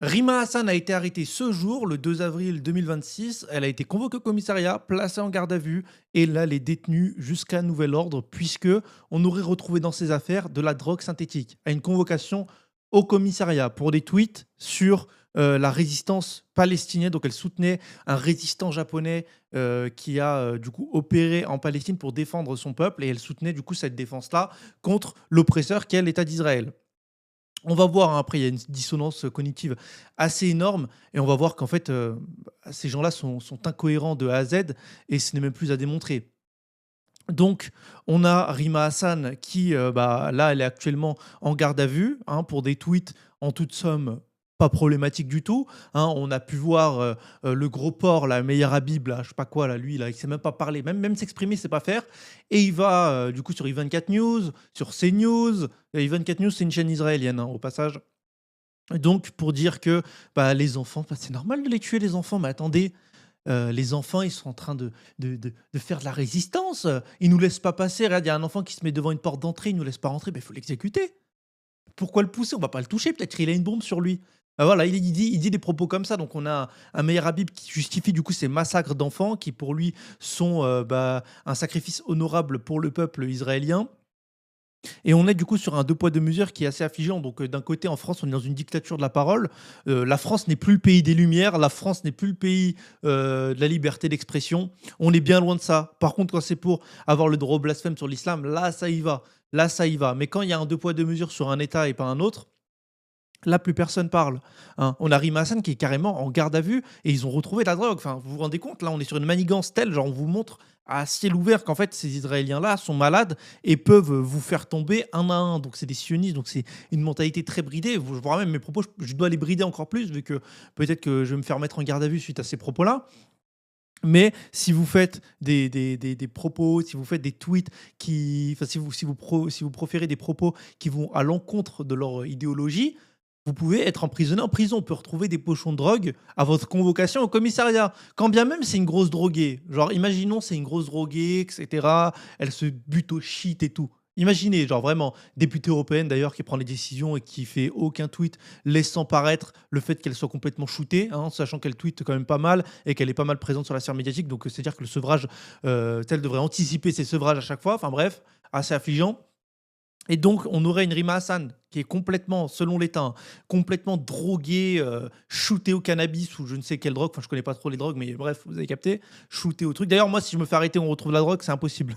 Rima Hassan a été arrêtée ce jour, le 2 avril 2026. Elle a été convoquée au commissariat, placée en garde à vue et là, elle est détenue jusqu'à nouvel ordre puisque on aurait retrouvé dans ses affaires de la drogue synthétique. À une convocation au commissariat pour des tweets sur la résistance palestinienne. Donc, elle soutenait un résistant japonais qui a du coup opéré en Palestine pour défendre son peuple et elle soutenait du coup cette défense-là contre l'oppresseur qu'est l'État d'Israël. On va voir, hein, après il y a une dissonance cognitive assez énorme et on va voir qu'en fait, ces gens-là sont incohérents de A à Z et ce n'est même plus à démontrer. Donc on a Rima Hassan qui, bah, là, elle est actuellement en garde à vue, hein, pour des tweets en toute somme pas problématiques du tout, hein. On a pu voir, le gros porc là, Meyer Habib là, je sais pas quoi là, lui là, il sait même pas parler, même s'exprimer, il sait pas faire et il va, du coup sur i24 News, sur CNews. i24 News, c'est une chaîne israélienne, hein, au passage. Donc pour dire que, bah, les enfants, bah, c'est normal de les tuer les enfants, mais attendez, les enfants, ils sont en train de faire de la résistance, ils nous laissent pas passer. Regarde, il y a un enfant qui se met devant une porte d'entrée, il nous laisse pas rentrer, il faut l'exécuter. Pourquoi le pousser? On va pas le toucher, peut-être qu'il a une bombe sur lui. Bah, voilà, il dit des propos comme ça, donc on a un Meir Habib qui justifie du coup ces massacres d'enfants qui pour lui sont, bah, un sacrifice honorable pour le peuple israélien. Et on est du coup sur un deux poids deux mesures qui est assez affligeant. Donc, d'un côté, en France, on est dans une dictature de la parole. La France n'est plus le pays des Lumières. La France n'est plus le pays de la liberté d'expression. On est bien loin de ça. Par contre, quand c'est pour avoir le droit au blasphème sur l'islam, là, ça y va. Là, ça y va. Mais quand il y a un deux poids deux mesures sur un État et pas un autre, là, plus personne parle, hein. On a Rima Hassan qui est carrément en garde à vue et ils ont retrouvé de la drogue. Enfin, vous vous rendez compte? Là, on est sur une manigance telle, genre, on vous montre à ciel ouvert qu'en fait, ces Israéliens-là sont malades et peuvent vous faire tomber un à un. Donc, c'est des sionistes, donc c'est une mentalité très bridée. Je vois même mes propos, je dois les brider encore plus, vu que peut-être que je vais me faire mettre en garde à vue suite à ces propos-là. Mais si vous faites des propos, si vous faites des tweets qui, enfin, si vous proférez des propos qui vont à l'encontre de leur idéologie, vous pouvez être emprisonné en prison. On peut retrouver des pochons de drogue à votre convocation au commissariat. Quand bien même c'est une grosse droguée. Genre, imaginons, c'est une grosse droguée, et cetera. Elle se bute au shit et tout. Imaginez, genre vraiment, députée européenne d'ailleurs qui prend les décisions et qui fait aucun tweet laissant paraître le fait qu'elle soit complètement shootée, hein, sachant qu'elle tweete quand même pas mal et qu'elle est pas mal présente sur la sphère médiatique. Donc, c'est-à-dire que le sevrage, elle devrait anticiper ses sevrages à chaque fois. Enfin bref, assez affligeant. Et donc, on aurait une Rima Hassan qui est complètement, selon l'État, hein, complètement droguée, shootée au cannabis ou je ne sais quelle drogue. Enfin, je connais pas trop les drogues, mais bref, vous avez capté. Shootée au truc. D'ailleurs, moi, si je me fais arrêter, on retrouve la drogue, c'est impossible.